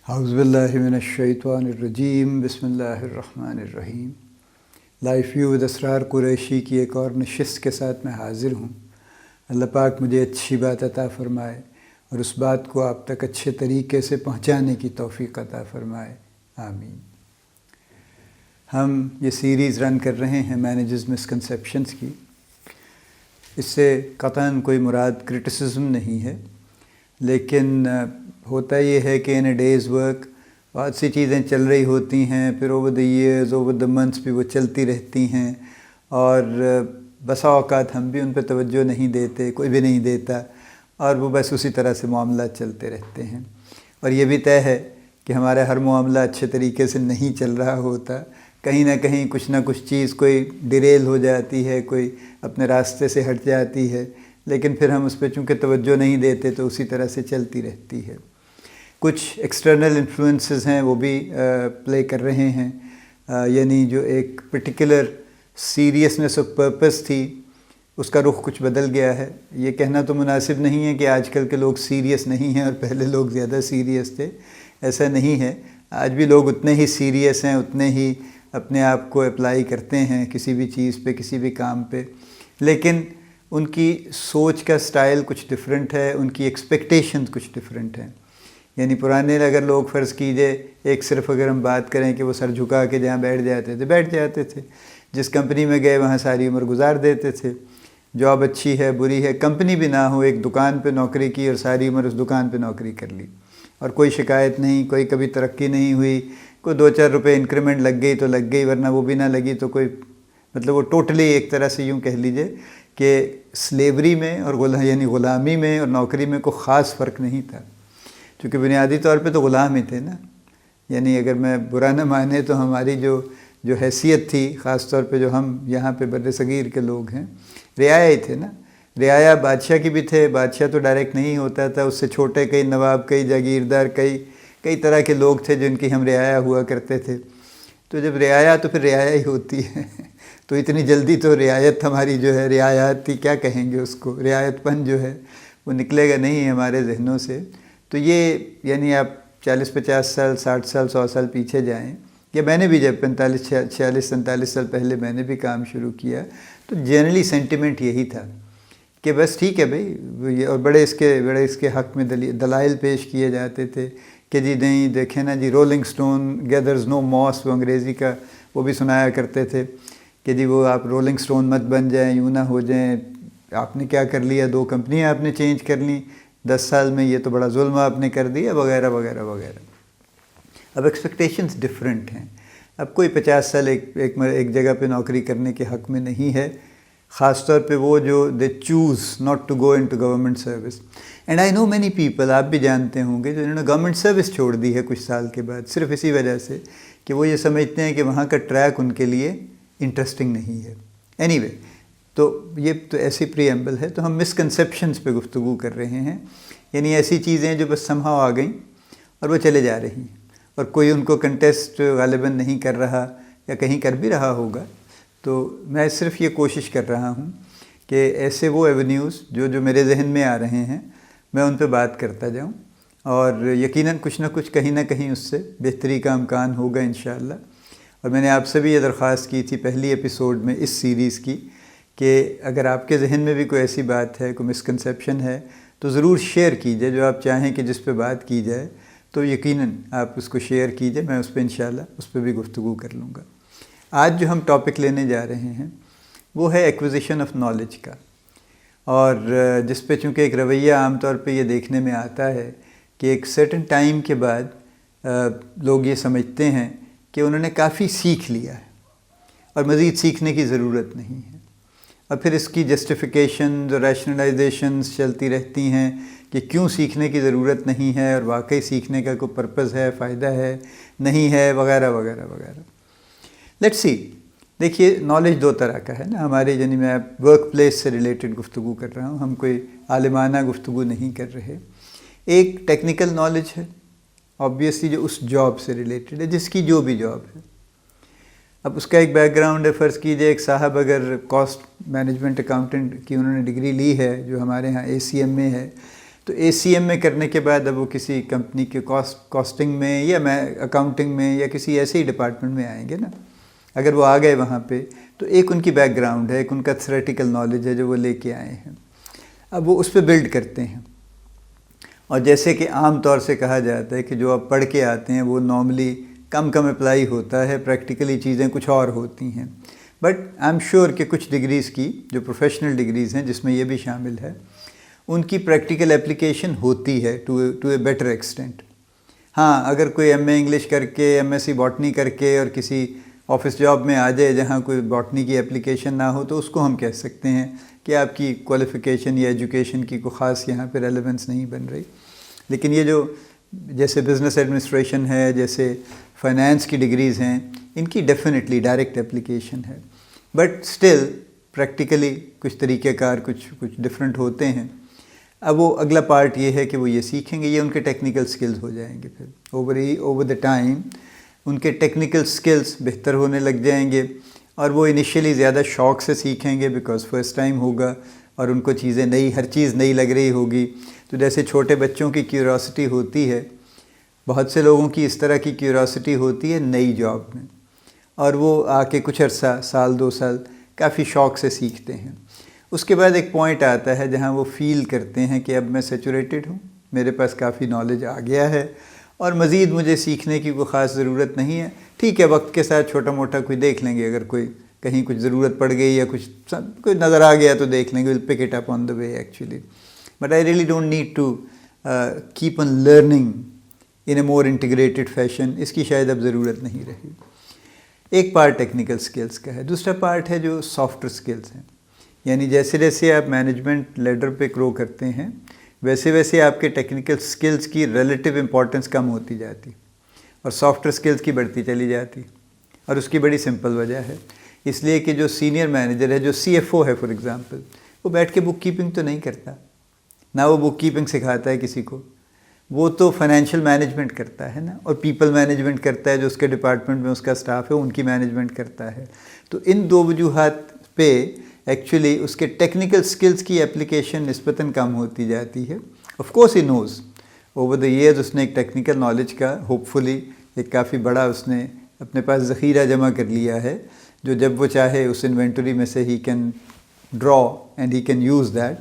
اعوذ باللہ من الشیطان الرجیم، بسم اللہ الرحمن الرحیم۔ لائف ویو ود اسرار قریشی کی ایک اور نشست کے ساتھ میں حاضر ہوں۔ اللہ پاک مجھے اچھی بات عطا فرمائے اور اس بات کو آپ تک اچھے طریقے سے پہنچانے کی توفیق عطا فرمائے، آمین۔ ہم یہ سیریز رن کر رہے ہیں مینیجرز مسکنسیپشنز کی۔ اس سے قطعاً کوئی مراد کرٹیسزم نہیں ہے، لیکن ہوتا یہ ہے کہ ان اے ڈیز ورک بہت سی چیزیں چل رہی ہوتی ہیں، پھر over the years over the months بھی وہ چلتی رہتی ہیں، اور بسا اوقات ہم بھی ان پہ توجہ نہیں دیتے، کوئی بھی نہیں دیتا، اور وہ بس اسی طرح سے معاملات چلتے رہتے ہیں۔ اور یہ بھی طے ہے کہ ہمارا ہر معاملہ اچھے طریقے سے نہیں چل رہا ہوتا، کہیں نہ کہیں کچھ نہ کچھ چیز کوئی ڈیریل ہو جاتی ہے، کوئی اپنے راستے سے ہٹ جاتی ہے، لیکن پھر ہم اس پہ چونکہ توجہ نہیں دیتے تو اسی طرح سے چلتی رہتی ہے۔ کچھ ایکسٹرنل انفلوئنسز ہیں وہ بھی پلے کر رہے ہیں، یعنی جو ایک پرٹیکولر سیریسنس آف پرپس تھی اس کا رخ کچھ بدل گیا ہے۔ یہ کہنا تو مناسب نہیں ہے کہ آج کل کے لوگ سیریس نہیں ہیں اور پہلے لوگ زیادہ سیریس تھے، ایسا نہیں ہے۔ آج بھی لوگ اتنے ہی سیریس ہیں، اتنے ہی اپنے آپ کو اپلائی کرتے ہیں کسی بھی چیز پہ، کسی بھی کام پہ، لیکن ان کی سوچ کا سٹائل کچھ ڈیفرنٹ ہے، ان کی ایکسپیکٹیشنز کچھ ڈیفرنٹ ہیں۔ یعنی پرانے اگر لوگ فرض کیجئے ایک صرف اگر ہم بات کریں کہ وہ سر جھکا کے جہاں بیٹھ جاتے تھے، جس کمپنی میں گئے وہاں ساری عمر گزار دیتے تھے، جاب اچھی ہے بری ہے، کمپنی بھی نہ ہو، ایک دکان پہ نوکری کی اور ساری عمر اس دکان پہ نوکری کر لی، اور کوئی شکایت نہیں، کوئی کبھی ترقی نہیں ہوئی، کوئی 2-4 روپے انکریمنٹ لگ گئی تو لگ گئی، ورنہ وہ بھی نہ لگی تو کوئی مطلب وہ ٹوٹلی ایک طرح سے یوں کہہ لیجئے کہ سلیوری میں اور یعنی غلامی میں اور نوکری میں کوئی خاص فرق نہیں تھا، چونکہ بنیادی طور پہ تو غلام ہی تھے نا۔ یعنی اگر میں برا نہ مانے تو ہماری جو حیثیت تھی، خاص طور پہ جو ہم یہاں پہ بر صغیر کے لوگ ہیں، رعایا ہی تھے نا۔ رعایا بادشاہ کی بھی تھے، بادشاہ تو ڈائریکٹ نہیں ہوتا تھا، اس سے چھوٹے کئی نواب، کئی جاگیردار، کئی طرح کے لوگ تھے جن کی ہم رعایا ہوا کرتے تھے۔ تو جب رعایا تو پھر رعایا ہی ہوتی ہے، تو اتنی جلدی تو رعایت ہماری جو ہے رعایات تھی، کیا کہیں گے اس کو، رعایت پن جو ہے وہ نکلے گا نہیں ہمارے ذہنوں سے۔ تو یہ یعنی آپ 40-50 سال، 60 سال، 100 سال پیچھے جائیں، یا میں نے بھی جب 45-46-47 سال پہلے میں نے بھی کام شروع کیا تو جنرلی سینٹیمنٹ یہی تھا کہ بس ٹھیک ہے بھائی، اور بڑے اس کے حق میں دلائل پیش کیے جاتے تھے کہ جی نہیں دیکھیں نا جی، رولنگ سٹون گیدرز نو موس، وہ انگریزی کا وہ بھی سنایا کرتے تھے کہ جی وہ آپ رولنگ سٹون مت بن جائیں، یوں نہ ہو جائیں، آپ نے کیا کر لیا، 2 کمپنیاں آپ نے چینج کر لیں 10 سال میں، یہ تو بڑا ظلم آپ نے کر دیا، وغیرہ وغیرہ وغیرہ۔ اب ایکسپیکٹیشنز ڈیفرنٹ ہیں۔ اب کوئی 50 سال ایک جگہ پہ نوکری کرنے کے حق میں نہیں ہے، خاص طور پہ وہ جو they choose not to go into government service. And I know many people, آپ بھی جانتے ہوں گے، جو انہوں نے گورنمنٹ سروس چھوڑ دی ہے کچھ سال کے بعد، صرف اسی وجہ سے کہ وہ یہ سمجھتے ہیں کہ وہاں کا ٹریک ان کے لیے انٹرسٹنگ نہیں ہے۔ اینی وے، تو یہ تو ایسی پریمبل ہے، تو ہم مسکنسیپشنز پہ گفتگو کر رہے ہیں، یعنی ایسی چیزیں جو بس سمہاؤ آ گئیں اور وہ چلے جا رہی ہیں، اور کوئی ان کو کنٹیسٹ غالباً نہیں کر رہا، یا کہیں کر بھی رہا ہوگا۔ تو میں صرف یہ کوشش کر رہا ہوں کہ ایسے وہ ایونیوز جو میرے ذہن میں آ رہے ہیں میں ان پہ بات کرتا جاؤں، اور یقیناً کچھ نہ کچھ کہیں نہ کہیں اس سے بہتری کا امکان ہوگا انشاءاللہ۔ اور میں نے آپ سے بھی یہ درخواست کی تھی پہلی ایپیسوڈ میں اس سیریز کی کہ اگر آپ کے ذہن میں بھی کوئی ایسی بات ہے، کوئی مسکنسیپشن ہے، تو ضرور شیئر کیجئے، جو آپ چاہیں کہ جس پہ بات کی جائے تو یقیناً آپ اس کو شیئر کیجئے، میں اس پہ انشاءاللہ اس پہ بھی گفتگو کر لوں گا۔ آج جو ہم ٹاپک لینے جا رہے ہیں وہ ہے ایکوزیشن آف نالج کا، اور جس پہ چونکہ ایک رویہ عام طور پہ یہ دیکھنے میں آتا ہے کہ ایک سرٹن ٹائم کے بعد لوگ یہ سمجھتے ہیں کہ انہوں نے کافی سیکھ لیا ہے اور مزید سیکھنے کی ضرورت نہیں ہے، اور پھر اس کی جسٹیفیکیشنز اور ریشنلائزیشنز چلتی رہتی ہیں کہ کیوں سیکھنے کی ضرورت نہیں ہے، اور واقعی سیکھنے کا کوئی پرپز ہے، فائدہ ہے، نہیں ہے، وغیرہ وغیرہ وغیرہ۔ لیٹس سی، دیکھیے نالج 2 طرح کا ہے نا ہمارے، یعنی میں ورک پلیس سے ریلیٹڈ گفتگو کر رہا ہوں، ہم کوئی عالمانہ گفتگو نہیں کر رہے۔ ایک ٹیکنیکل نالج ہے، آبویسلی جو اس جاب سے ریلیٹڈ ہے، جس کی جو بھی جاب ہے۔ اب اس کا ایک بیک گراؤنڈ ہے، فرض کیجئے ایک صاحب اگر کاسٹ مینجمنٹ اکاؤنٹنٹ کی انہوں نے ڈگری لی ہے جو ہمارے ہاں ACM میں ہے، تو ACM میں کرنے کے بعد اب وہ کسی کمپنی کے کاسٹنگ میں یا اکاؤنٹنگ میں یا کسی ایسے ہی ڈپارٹمنٹ میں آئیں گے نا. اگر وہ آ گئے وہاں پہ تو ایک ان کی بیک گراؤنڈ ہے, ایک ان کا تھیوریٹیکل نالج ہے جو وہ لے کے آئے ہیں. اب وہ اس پہ بلڈ کرتے ہیں. اور جیسے کہ عام طور سے کہا جاتا ہے کہ جو آپ پڑھ کے آتے ہیں وہ نارملی کم اپلائی ہوتا ہے, پریکٹیکلی چیزیں کچھ اور ہوتی ہیں. بٹ آئی ایم شیور کہ کچھ ڈگریز کی جو پروفیشنل ڈگریز ہیں جس میں یہ بھی شامل ہے, ان کی پریکٹیکل اپلیکیشن ہوتی ہے ٹو اے بیٹر ایکسٹینٹ. ہاں, اگر کوئی MA انگلش کر کے MSc باٹنی کر کے اور کسی آفس جاب میں آ جائے جہاں کوئی باٹنی کی اپلیکیشن نہ ہو تو اس کو ہم کہہ سکتے ہیں کہ آپ کی کوالیفیکیشن یا ایجوکیشن کی کوئی خاص یہاں پہ ریلیونس نہیں بن رہی. لیکن یہ جو جیسے بزنس ایڈمنسٹریشن ہے, جیسے فائنانس کی ڈگریز ہیں, ان کی ڈیفینیٹلی ڈائریکٹ اپلیکیشن ہے. بٹ اسٹل پریکٹیکلی کچھ طریقہ کار کچھ ڈفرینٹ ہوتے ہیں. اب وہ اگلا پارٹ یہ ہے کہ وہ یہ سیکھیں گے, یہ ان کے ٹیکنیکل سکلز ہو جائیں گے. پھر اوور دا ٹائم ان کے ٹیکنیکل سکلز بہتر ہونے لگ جائیں گے, اور وہ انیشیلی زیادہ شوق سے سیکھیں گے بیکاز فرسٹ ٹائم ہوگا اور ان کو چیزیں نئی, ہر چیز نئی لگ رہی ہوگی. تو جیسے چھوٹے بچوں کی کیوریاسٹی ہوتی ہے, بہت سے لوگوں کی اس طرح کی کیوریاسٹی ہوتی ہے نئی جاب میں, اور وہ آ کے کچھ عرصہ, سال 2 سال کافی شوق سے سیکھتے ہیں. اس کے بعد ایک پوائنٹ آتا ہے جہاں وہ فیل کرتے ہیں کہ اب میں سیچوریٹڈ ہوں, میرے پاس کافی نالج آ گیا ہے اور مزید مجھے سیکھنے کی کوئی خاص ضرورت نہیں ہے. ٹھیک ہے, وقت کے ساتھ چھوٹا موٹا کوئی دیکھ لیں گے, اگر کوئی کہیں کچھ ضرورت پڑ گئی یا کوئی نظر آ گیا تو دیکھ لیں گے, will pick it up on the way actually. But I really don't need to keep on learning in a more integrated fashion. اس کی شاید اب ضرورت نہیں رہی. ایک پارٹ ٹیکنیکل سکلز کا ہے. دوسرا پارٹ ہے جو سافٹ ویئر سکلز ہیں. یعنی جیسے جیسے آپ مینجمنٹ لیڈر پہ گرو کرتے ہیں ویسے ویسے آپ کے ٹیکنیکل سکلز کی ریلیٹیو امپورٹنس کم ہوتی جاتی اور سافٹ ویئر سکلز کی بڑھتی چلی جاتی. اور اس کی بڑی سمپل وجہ ہے, اس لیے کہ جو سینئر مینیجر ہے, جو CFO ہے فار ایگزامپل, وہ بیٹھ کے بک کیپنگ تو نہیں کرتا, نہ وہ بک کیپنگ سکھاتا ہے کسی کو. وہ تو فائنینشیل مینجمنٹ کرتا ہے نا, اور پیپل مینجمنٹ کرتا ہے, جو اس کے ڈپارٹمنٹ میں اس کا اسٹاف ہے ان کی مینجمنٹ کرتا ہے. تو ان 2 وجوہات پہ ایکچولی اس کے ٹیکنیکل سکلز کی اپلیکیشن نسبتاً کم ہوتی جاتی ہے. Of course he knows over the years اس نے ایک ٹیکنیکل نالج کا ہوپ فلی ایک کافی بڑا اس نے اپنے پاس ذخیرہ جمع کر لیا ہے, جو جب وہ چاہے اس انوینٹری میں سے he can draw and he can use that.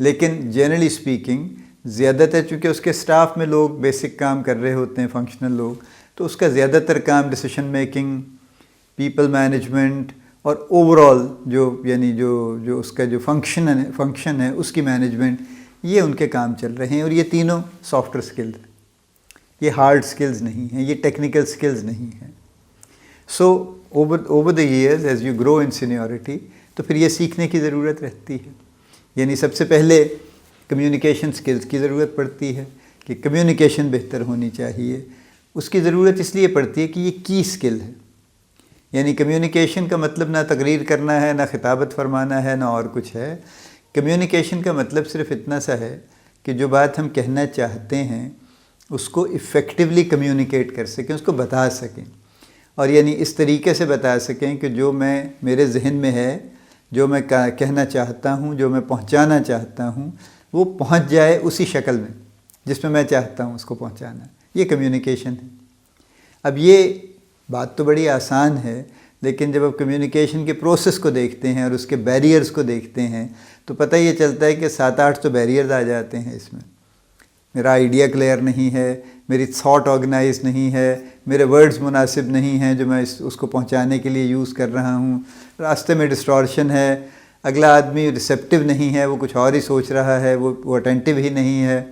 لیکن جنرلی اسپیکنگ زیادہ تر چونکہ اس کے اسٹاف میں لوگ بیسک کام کر رہے ہوتے ہیں, فنکشنل لوگ, تو اس کا زیادہ تر کام ڈیسیشن میکنگ, پیپل مینجمنٹ اور اوور آل یعنی جو اس کا جو فنکشن ہے اس کی مینجمنٹ, یہ ان کے کام چل رہے ہیں. اور یہ تینوں سافٹ ویئر سکلز ہیں, یہ ہارڈ سکلز نہیں ہیں, یہ ٹیکنیکل سکلز نہیں ہیں. So over the years as you grow in seniority تو پھر یہ سیکھنے کی ضرورت رہتی ہے. یعنی سب سے پہلے کمیونیکیشن سکلز کی ضرورت پڑتی ہے کہ کمیونیکیشن بہتر ہونی چاہیے. اس کی ضرورت اس لیے پڑتی ہے کہ یہ کی سکل ہے. یعنی کمیونیکیشن کا مطلب نہ تقریر کرنا ہے, نہ خطابت فرمانا ہے, نہ اور کچھ ہے. کمیونیکیشن کا مطلب صرف اتنا سا ہے کہ جو بات ہم کہنا چاہتے ہیں اس کو افیکٹولی کمیونیکیٹ کر سکیں, اس کو بتا سکیں, اور یعنی اس طریقے سے بتا سکیں کہ جو میرے ذہن میں ہے, جو میں کہنا چاہتا ہوں, جو میں پہنچانا چاہتا ہوں, وہ پہنچ جائے اسی شکل میں جس میں چاہتا ہوں اس کو پہنچانا. یہ کمیونیکیشن ہے. اب یہ بات تو بڑی آسان ہے, لیکن جب آپ کمیونیکیشن کے پروسیس کو دیکھتے ہیں اور اس کے بیریئرز کو دیکھتے ہیں تو پتہ یہ چلتا ہے کہ 7-8 تو بیریئرز آ جاتے ہیں اس میں. میرا آئیڈیا کلیئر نہیں ہے, میری تھاٹ آرگنائز نہیں ہے, میرے ورڈز مناسب نہیں ہیں جو میں اس کو پہنچانے کے لیے یوز کر رہا ہوں, راستے میں ڈسٹورشن ہے, اگلا آدمی ریسیپٹیو نہیں ہے, وہ کچھ اور ہی سوچ رہا ہے, وہ اٹینٹیو ہی نہیں ہے.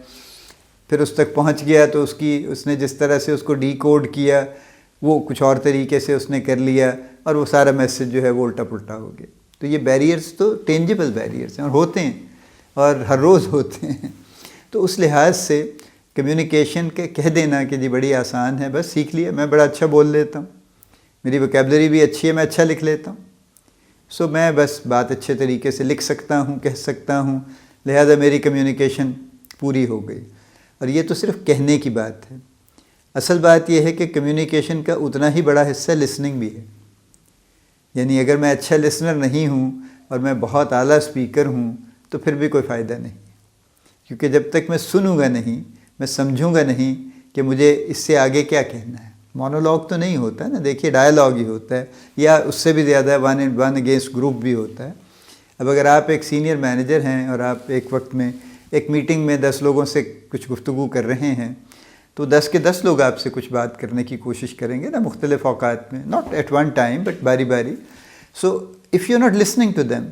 پھر اس تک پہنچ گیا تو اس نے جس طرح سے اس کو ڈی کوڈ کیا وہ کچھ اور طریقے سے اس نے کر لیا, اور وہ سارا میسج جو ہے وہ الٹا پلٹا ہو گیا. تو یہ بیریئرز تو ٹینجیبل بیریئرز ہیں اور ہوتے ہیں اور ہر روز ہوتے ہیں. تو اس لحاظ سے کمیونیکیشن کے کہہ دینا کہ جی بڑی آسان ہے, بس سیکھ لیا, میں بڑا اچھا بول لیتا ہوں, میری ووکیبلری بھی اچھی ہے, میں اچھا لکھ لیتا ہوں, سو میں بس بات اچھے طریقے سے لکھ سکتا ہوں, کہہ سکتا ہوں, لہذا میری کمیونیکیشن پوری ہو گئی. اور یہ تو صرف کہنے کی بات ہے. اصل بات یہ ہے کہ کمیونیکیشن کا اتنا ہی بڑا حصہ لسننگ بھی ہے. یعنی اگر میں اچھا لسنر نہیں ہوں اور میں بہت اعلیٰ اسپیکر ہوں تو پھر بھی کوئی فائدہ نہیں. کیونکہ جب تک میں سنوں گا نہیں، میں سمجھوں گا نہیں کہ مجھے اس سے آگے کیا کہنا ہے. مونولوگ تو نہیں ہوتا نا، دیکھیے ڈائلاگ ہی ہوتا ہے، یا اس سے بھی زیادہ ون اگینسٹ گروپ بھی ہوتا ہے. اب اگر آپ ایک سینئر مینیجر ہیں اور آپ ایک وقت میں ایک میٹنگ میں 10 لوگوں سے کچھ گفتگو کر رہے ہیں، تو 10 کے 10 لوگ آپ سے کچھ بات کرنے کی کوشش کریں گے نا، مختلف اوقات میں، not at one time but باری باری. So if you not listening to them,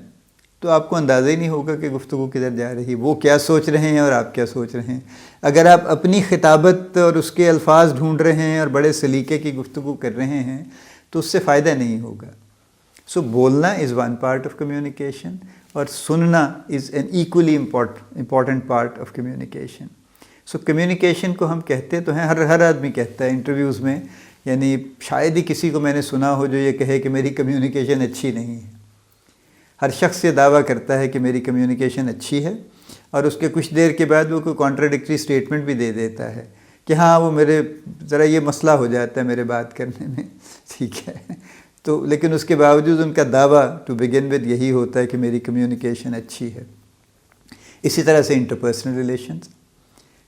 تو آپ کو اندازہ ہی نہیں ہوگا کہ گفتگو کدھر جا رہی ہے، وہ کیا سوچ رہے ہیں اور آپ کیا سوچ رہے ہیں. اگر آپ اپنی خطابت اور اس کے الفاظ ڈھونڈ رہے ہیں اور بڑے سلیقے کی گفتگو کر رہے ہیں تو اس سے فائدہ نہیں ہوگا. سو بولنا is one part of communication, اور سننا is an equally important part of communication. So communication کو ہم کہتے تو ہیں، ہر آدمی کہتا ہے انٹرویوز میں، یعنی شاید ہی کسی کو میں نے سنا ہو جو یہ کہے کہ میری کمیونیکیشن اچھی نہیں ہے. ہر شخص یہ دعویٰ کرتا ہے کہ میری کمیونیکیشن اچھی ہے، اور اس کے کچھ دیر کے بعد وہ کوئی کانٹراڈکٹری اسٹیٹمنٹ بھی دے دیتا ہے کہ ہاں وہ میرے ذرا یہ مسئلہ ہو جاتا ہے میرے بات کرنے میں. ٹھیک ہے، تو لیکن اس کے باوجود ان کا دعویٰ ٹو بگن ود یہی ہوتا ہے کہ میری کمیونیکیشن اچھی ہے. اسی طرح سے انٹرپرسنل ریلیشنز،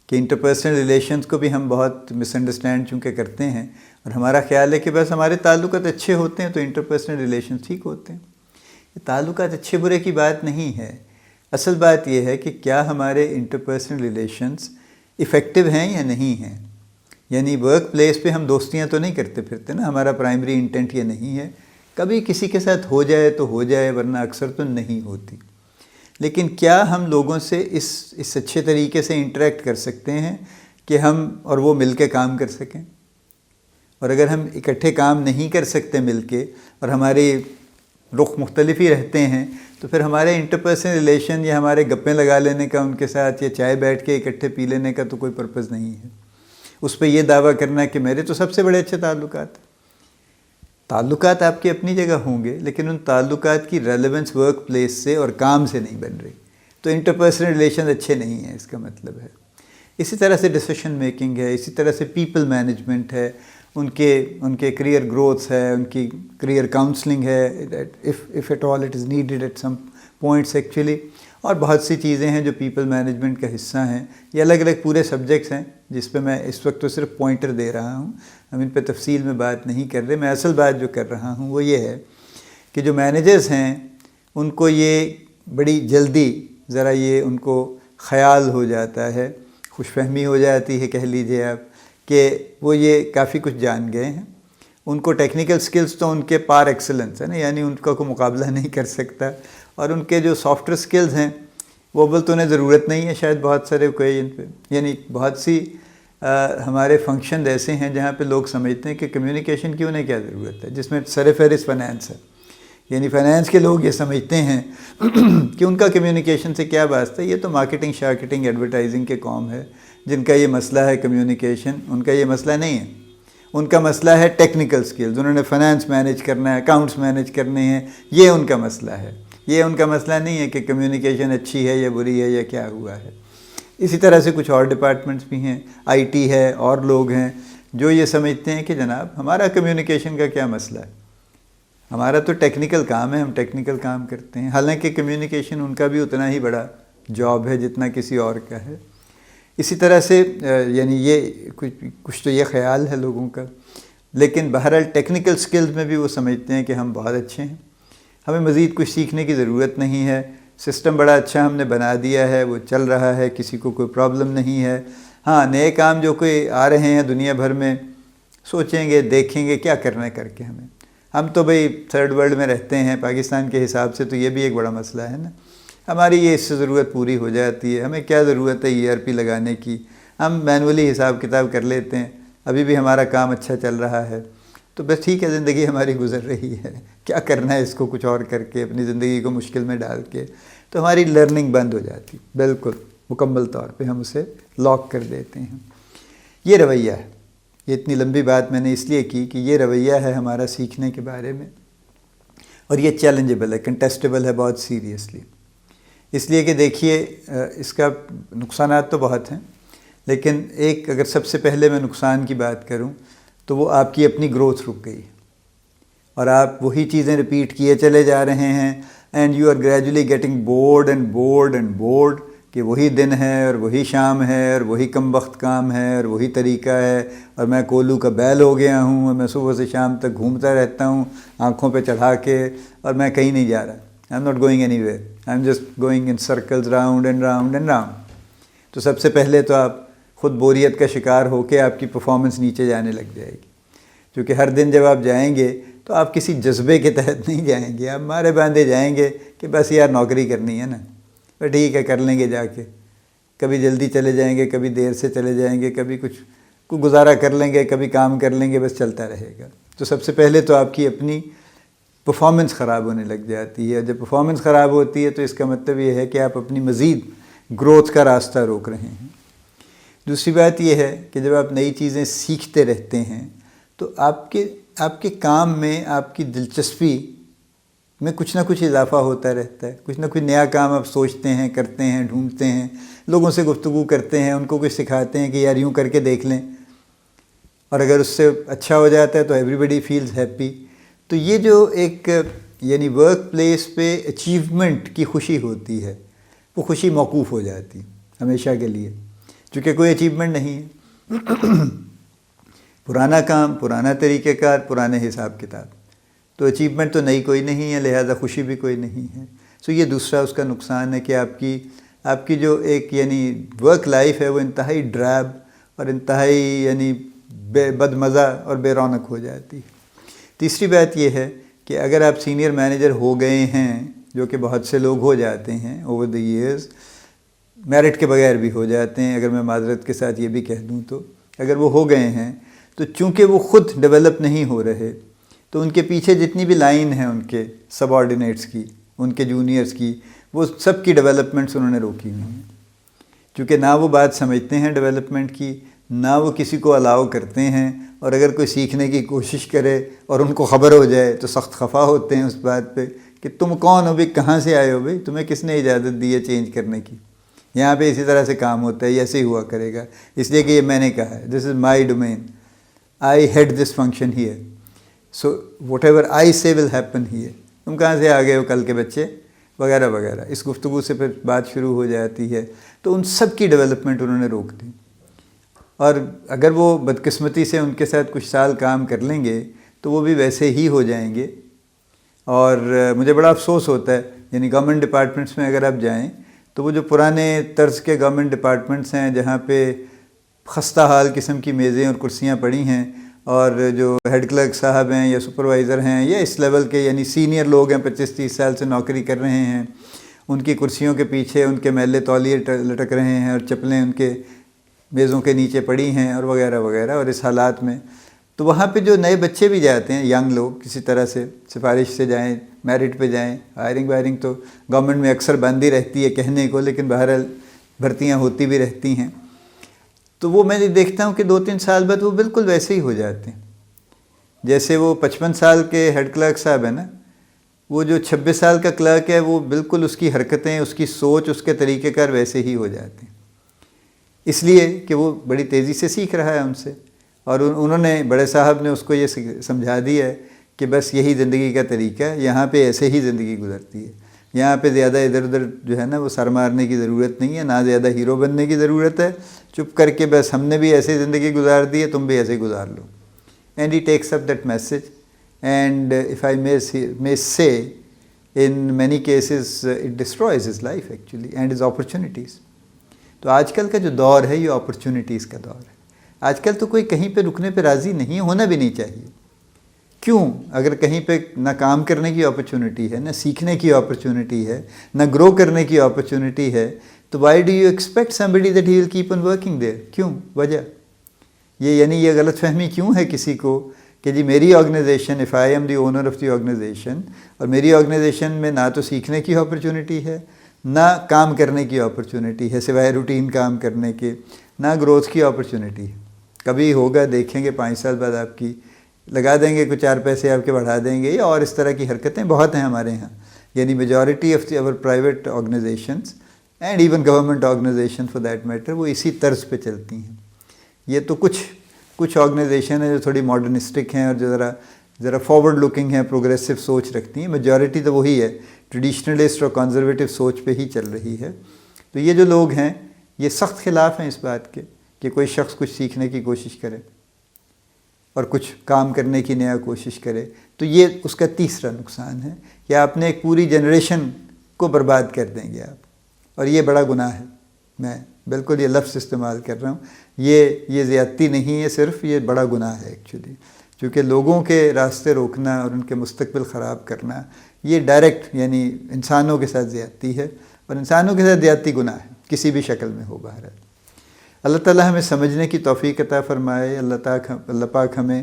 کہ انٹرپرسنل ریلیشنز کو بھی ہم بہت مس انڈرسٹینڈ چونکہ کرتے ہیں، اور ہمارا خیال ہے کہ بس ہمارے تعلقات اچھے ہوتے ہیں تو انٹرپرسنل ریلیشنز ٹھیک ہوتے ہیں. تعلقات اچھے برے کی بات نہیں ہے، اصل بات یہ ہے کہ کیا ہمارے انٹرپرسنل ریلیشنز افیکٹو ہیں یا نہیں ہیں. یعنی ورک پلیس پہ ہم دوستیاں تو نہیں کرتے پھرتے نا، ہمارا پرائمری انٹینٹ یہ نہیں ہے. کبھی کسی کے ساتھ ہو جائے تو ہو جائے، ورنہ اکثر تو نہیں ہوتی. لیکن کیا ہم لوگوں سے اس اچھے طریقے سے انٹریکٹ کر سکتے ہیں کہ ہم اور وہ مل کے کام کر سکیں؟ اور اگر ہم اکٹھے کام نہیں کر سکتے مل کے، اور ہمارے رخ مختلف ہی رہتے ہیں، تو پھر ہمارے انٹرپرسنل ریلیشن یا ہمارے گپیں لگا لینے کا ان کے ساتھ، یا چائے بیٹھ کے اکٹھے پی لینے کا تو کوئی پرپز نہیں ہے. اس پہ یہ دعویٰ کرنا کہ میرے تو سب سے بڑے اچھے تعلقات آپ کی اپنی جگہ ہوں گے، لیکن ان تعلقات کی ریلیونس ورک پلیس سے اور کام سے نہیں بن رہی، تو انٹرپرسنل ریلیشن اچھے نہیں ہیں، اس کا مطلب ہے. اسی طرح سے ڈیسیشن میکنگ ہے، اسی طرح سے پیپل مینجمنٹ ہے، ان کے کریئر گروتھ ہے، ان کی کریئر کاؤنسلنگ ہے، if at all it is needed at some points actually. اور بہت سی چیزیں ہیں جو پیپل مینجمنٹ کا حصہ ہیں. یہ الگ الگ پورے سبجیکٹس ہیں جس پہ میں اس وقت تو صرف پوائنٹر دے رہا ہوں، ہم ان پہ تفصیل میں بات نہیں کر رہے. میں اصل بات جو کر رہا ہوں وہ یہ ہے کہ جو مینیجرز ہیں ان کو یہ بڑی جلدی ذرا یہ ان کو خیال ہو جاتا ہے، خوش فہمی ہو جاتی ہے کہہ لیجئے آپ، کہ وہ یہ کافی کچھ جان گئے ہیں. ان کو ٹیکنیکل سکلز تو ان کے پار ایکسلنس ہے نا، یعنی ان کا کوئی مقابلہ نہیں کر سکتا. اور ان کے جو سافٹ ویئر سکلز ہیں وہ بول تو انہیں ضرورت نہیں ہے شاید بہت سارے اوکیزن پہ. یعنی بہت سی ہمارے فنکشن ایسے ہیں جہاں پہ لوگ سمجھتے ہیں کہ کمیونیکیشن کی انہیں کیا ضرورت ہے، جس میں سر فہرست فائنانس ہے. یعنی فائنانس کے لوگ یہ سمجھتے ہیں کہ ان کا کمیونیکیشن سے کیا واسطہ ہے، یہ تو مارکیٹنگ شارکیٹنگ ایڈورٹائزنگ کے قوم ہے جن کا یہ مسئلہ ہے کمیونیکیشن. ان کا یہ مسئلہ نہیں ہے، ان کا مسئلہ ہے ٹیکنیکل سکلز. انہوں نے فائنانس مینیج کرنا ہے، اکاؤنٹس مینیج کرنے ہیں، یہ ان کا مسئلہ ہے. یہ ان کا مسئلہ نہیں ہے کہ کمیونیکیشن اچھی ہے یا بری ہے یا کیا ہوا ہے. اسی طرح سے کچھ اور ڈپارٹمنٹس بھی ہیں، آئی ٹی ہے، اور لوگ ہیں جو یہ سمجھتے ہیں کہ جناب ہمارا کمیونیکیشن کا کیا مسئلہ ہے، ہمارا تو ٹیکنیکل کام ہے، ہم ٹیکنیکل کام کرتے ہیں. حالانکہ کمیونیکیشن ان کا بھی اتنا ہی بڑا جاب ہے جتنا کسی اور کا ہے. اسی طرح سے یعنی یہ کچھ تو یہ خیال ہے لوگوں کا. لیکن بہرحال ٹیکنیکل سکلز میں بھی وہ سمجھتے ہیں کہ ہم بہت اچھے ہیں، ہمیں مزید کچھ سیکھنے کی ضرورت نہیں ہے، سسٹم بڑا اچھا ہم نے بنا دیا ہے، وہ چل رہا ہے، کسی کو کوئی پرابلم نہیں ہے. ہاں نئے کام جو کوئی آ رہے ہیں دنیا بھر میں، سوچیں گے دیکھیں گے کیا کرنا ہے کر کے. ہم تو بھئی تھرڈ ورلڈ میں رہتے ہیں، پاکستان کے حساب سے تو یہ بھی ایک بڑا مسئلہ ہے نا. ہماری یہ اس سے ضرورت پوری ہو جاتی ہے، ہمیں کیا ضرورت ہے ERP لگانے کی، ہم مینولی حساب کتاب کر لیتے ہیں، ابھی بھی ہمارا کام اچھا چل رہا ہے. تو بس ٹھیک ہے، زندگی ہماری گزر رہی ہے، کیا کرنا ہے اس کو کچھ اور کر کے اپنی زندگی کو مشکل میں ڈال کے. تو ہماری لرننگ بند ہو جاتی، بالکل مکمل طور پہ ہم اسے لاک کر دیتے ہیں. یہ رویہ ہے. یہ اتنی لمبی بات میں نے اس لیے کی کہ یہ رویہ ہے ہمارا سیکھنے کے بارے میں، اور یہ چیلنجیبل ہے، کنٹیسٹیبل ہے بہت سیریسلی. اس لیے کہ دیکھیے اس کا نقصانات تو بہت ہیں، لیکن ایک اگر سب سے پہلے میں نقصان کی بات کروں تو وہ آپ کی اپنی گروتھ رک گئی، اور آپ وہی چیزیں ریپیٹ کیے چلے جا رہے ہیں. And you are gradually getting bored and bored and bored. کہ وہی دن ہے اور وہی شام ہے اور وہی کم وقت کام ہے اور وہی طریقہ ہے اور میں کولو کا بیل ہو گیا ہوں اور میں صبح سے شام تک گھومتا رہتا ہوں آنکھوں پہ چڑھا کے اور میں کہیں نہیں جا رہا. I am not going any where, I am just going in circles round and round and round. تو سب سے پہلے تو آپ خود بوریت کا شکار ہو کے آپ کی پرفارمنس نیچے جانے لگ جائے گی, کیونکہ ہر دن جب آپ جائیں گے تو آپ کسی جذبے کے تحت نہیں جائیں گے, آپ مارے باندھے جائیں گے کہ بس یار نوکری کرنی ہے نا, تو ٹھیک ہے کر لیں گے جا کے. کبھی جلدی چلے جائیں گے, کبھی دیر سے چلے جائیں گے, کبھی کچھ گزارا کر لیں گے, کبھی کام کر لیں گے, بس چلتا رہے گا. تو سب سے پہلے تو آپ کی اپنی پرفارمنس خراب ہونے لگ جاتی ہے. جب پرفارمنس خراب ہوتی ہے تو اس کا مطلب یہ ہے کہ آپ اپنی مزید گروتھ کا راستہ روک رہے ہیں. دوسری بات یہ ہے کہ جب آپ نئی چیزیں سیکھتے رہتے ہیں تو آپ کے کام میں آپ کی دلچسپی میں کچھ نہ کچھ اضافہ ہوتا رہتا ہے. کچھ نہ کچھ نیا کام آپ سوچتے ہیں, کرتے ہیں, ڈھونڈتے ہیں, لوگوں سے گفتگو کرتے ہیں, ان کو کچھ سکھاتے ہیں کہ یار یوں کر کے دیکھ لیں, اور اگر اس سے اچھا ہو جاتا ہے تو ایوری بڈی فیلز ہیپی. تو یہ جو ایک یعنی ورک پلیس پہ اچیومنٹ کی خوشی ہوتی ہے وہ خوشی موقوف ہو جاتی ہمیشہ کے لیے, چونکہ کوئی اچیومنٹ نہیں ہے. پرانا کام, پرانا طریقہ کار, پرانے حساب کتاب, تو اچیومنٹ تو نئی کوئی نہیں ہے, لہذا خوشی بھی کوئی نہیں ہے. سو یہ دوسرا اس کا نقصان ہے کہ آپ کی جو ایک یعنی ورک لائف ہے وہ انتہائی ڈراب اور انتہائی یعنی بد مزہ اور بے رونق ہو جاتی. تیسری بات یہ ہے کہ اگر آپ سینئر مینیجر ہو گئے ہیں, جو کہ بہت سے لوگ ہو جاتے ہیں اوور دی ایئرز, میرٹ کے بغیر بھی ہو جاتے ہیں, اگر میں معذرت کے ساتھ یہ بھی کہہ دوں تو اگر وہ ہو گئے ہیں تو چونکہ وہ خود ڈیولپ نہیں ہو رہے تو ان کے پیچھے جتنی بھی لائن ہیں ان کے سب آرڈینیٹس کی, ان کے جونیئرس کی, وہ سب کی ڈیولپمنٹس انہوں نے روکی ہوئی ہیں. چونکہ نہ وہ بات سمجھتے ہیں ڈیولپمنٹ کی, نہ وہ کسی کو الاؤ کرتے ہیں, اور اگر کوئی سیکھنے کی کوشش کرے اور ان کو خبر ہو جائے تو سخت خفا ہوتے ہیں اس بات پہ کہ تم کون ہو بھائی, کہاں سے آئے ہو بھائی, تمہیں کس نے اجازت دی ہے چینج کرنے کی, یہاں پہ اسی طرح سے کام ہوتا ہے, یہ ایسے ہی ہوا کرے گا, اس لیے کہ یہ میں نے کہا ہے, this is my domain, I had this function here, so whatever I say will happen here. تم کہاں سے آ گئے ہو کل کے بچے, وغیرہ وغیرہ. اس گفتگو سے پھر بات شروع ہو جاتی ہے. تو ان سب کی ڈیولپمنٹ انہوں نے روک دی, اور اگر وہ بدقسمتی سے ان کے ساتھ کچھ سال کام کر لیں گے تو وہ بھی ویسے ہی ہو جائیں گے. اور مجھے بڑا افسوس ہوتا ہے, یعنی گورنمنٹ ڈپارٹمنٹس میں اگر آپ جائیں تو وہ جو پرانے طرز کے گورنمنٹ ڈپارٹمنٹس ہیں جہاں پہ خستہ حال قسم کی میزیں اور کرسیاں پڑی ہیں, اور جو ہیڈ کلرک صاحب ہیں یا سپروائزر ہیں یا اس لیول کے یعنی سینئر لوگ ہیں 25-30 سال سے نوکری کر رہے ہیں, ان کی کرسیوں کے پیچھے ان کے میلے تولیے لٹک رہے ہیں اور چپلیں ان کے میزوں کے نیچے پڑی ہیں اور وغیرہ وغیرہ. اور اس حالات میں تو وہاں پہ جو نئے بچے بھی جاتے ہیں, ینگ لوگ, کسی طرح سے سفارش سے جائیں, میرٹ پہ جائیں, ہائرنگ تو گورنمنٹ میں اکثر بندی رہتی ہے کہنے کو, لیکن بہرحال بھرتیاں ہوتی بھی رہتی ہیں. تو وہ میں دیکھتا ہوں کہ 2-3 سال بعد وہ بالکل ویسے ہی ہو جاتے ہیں جیسے وہ 55 سال کے ہیڈ کلرک صاحب ہیں نا, وہ جو 26 سال کا کلرک ہے وہ بالکل اس کی حرکتیں, اس کی سوچ, اس کے طریقہ کار ویسے ہی ہو جاتے ہیں, اس لیے کہ وہ بڑی تیزی سے سیکھ رہا ہے ان سے, اور انہوں نے, بڑے صاحب نے اس کو یہ سمجھا دیا ہے کہ بس یہی زندگی کا طریقہ ہے, یہاں پہ ایسے ہی زندگی گزرتی ہے, یہاں پہ زیادہ ادھر ادھر جو ہے نا وہ سر مارنے کی ضرورت نہیں ہے, نہ زیادہ ہیرو بننے کی ضرورت ہے, چپ کر کے بس ہم نے بھی ایسے زندگی گزار دی ہے, تم بھی ایسے گزار لو. And he takes up that message, and if I may say in many cases it destroys his life actually and his opportunities. تو آج کل کا جو دور ہے یہ اپرچونیٹیز کا دور ہے. آج کل تو کوئی کہیں پہ رکنے پہ راضی نہیں, ہونا بھی نہیں چاہیے. کیوں؟ اگر کہیں پہ نہ کام کرنے کی اپرچونٹی ہے, نہ سیکھنے کی اپرچونٹی ہے, نہ گرو کرنے کی اپرچونٹی ہے, تو why do you expect somebody that he will keep on working there? کیوں؟ وجہ یہ, یعنی یہ غلط فہمی کیوں ہے کسی کو کہ جی میری organization, if I am the owner of the organization, اور میری آرگنائزیشن میں نہ تو سیکھنے کی اپرچونٹی ہے, نہ کام کرنے کی اپرچونٹی ہے سوائے روٹین کام کرنے کے, نہ گروتھ کی اپرچونٹی ہے. کبھی ہوگا, دیکھیں گے 5 سال بعد آپ کی لگا دیں گے, کچھ 4 پیسے آپ کے بڑھا دیں گے, یا اور اس طرح کی حرکتیں بہت ہیں ہمارے ہاں. یعنی majority of our private organizations and even government organization for that matter وہ اسی طرز پہ چلتی ہیں. یہ تو کچھ آرگنائزیشن ہیں جو تھوڑی ماڈرنسٹک ہیں اور جو ذرا فارورڈ لکنگ ہیں, پروگریسو سوچ رکھتی ہیں. میجورٹی تو وہی ہے, ٹریڈیشنلسٹ اور کنزرویٹو سوچ پہ ہی چل رہی ہے. تو یہ جو لوگ ہیں یہ سخت خلاف ہیں اس بات کے کہ کوئی شخص کچھ سیکھنے کی کوشش کرے اور کچھ کام کرنے کی نیا کوشش کرے. تو یہ اس کا تیسرا نقصان ہے کہ آپ نے ایک پوری جنریشن کو برباد کر دیں گے آپ، اور یہ بڑا گناہ ہے. میں بالکل یہ لفظ استعمال کر رہا ہوں، یہ زیادتی نہیں ہے، صرف یہ بڑا گناہ ہے ایکچولی، کیونکہ لوگوں کے راستے روکنا اور ان کے مستقبل خراب کرنا یہ ڈائریکٹ یعنی انسانوں کے ساتھ زیادتی ہے، اور انسانوں کے ساتھ زیادتی گناہ ہے کسی بھی شکل میں ہو. بہرحال اللہ تعالیٰ ہمیں سمجھنے کی توفیق عطا فرمائے، اللہ پاک ہمیں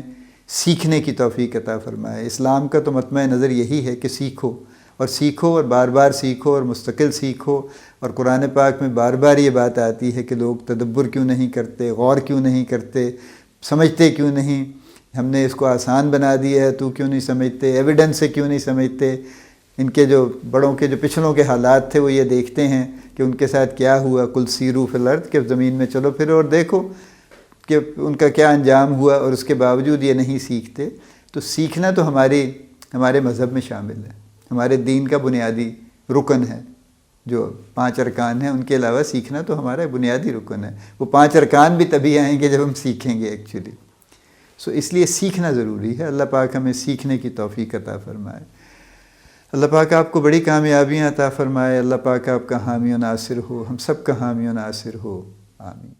سیکھنے کی توفیق عطا فرمائے. اسلام کا تو مطمع نظر یہی ہے کہ سیکھو اور سیکھو اور بار بار سیکھو اور مستقل سیکھو. اور قرآن پاک میں بار بار یہ بات آتی ہے کہ لوگ تدبر کیوں نہیں کرتے، غور کیوں نہیں کرتے، سمجھتے کیوں نہیں. ہم نے اس کو آسان بنا دیا ہے، تو کیوں نہیں سمجھتے، ایویڈنس سے کیوں نہیں سمجھتے. ان کے جو بڑوں کے جو پچھلوں کے حالات تھے وہ یہ دیکھتے ہیں کہ ان کے ساتھ کیا ہوا. کل سیرو فی الارض، کہ زمین میں چلو پھرو اور دیکھو کہ ان کا کیا انجام ہوا، اور اس کے باوجود یہ نہیں سیکھتے. تو سیکھنا تو ہمارے مذہب میں شامل ہے، ہمارے دین کا بنیادی رکن ہے. جو 5 ارکان ہیں ان کے علاوہ سیکھنا تو ہمارا بنیادی رکن ہے. وہ 5 ارکان بھی تبھی آئیں گے جب ہم سیکھیں گے ایکچولی. اس لیے سیکھنا ضروری ہے. اللہ پاک ہمیں سیکھنے کی توفیق عطا فرمائے. اللہ پاک آپ کو بڑی کامیابیاں عطا فرمائے. اللہ پاک آپ کا حامی و ناصر ہو، ہم سب کا حامی و ناصر ہو. آمین.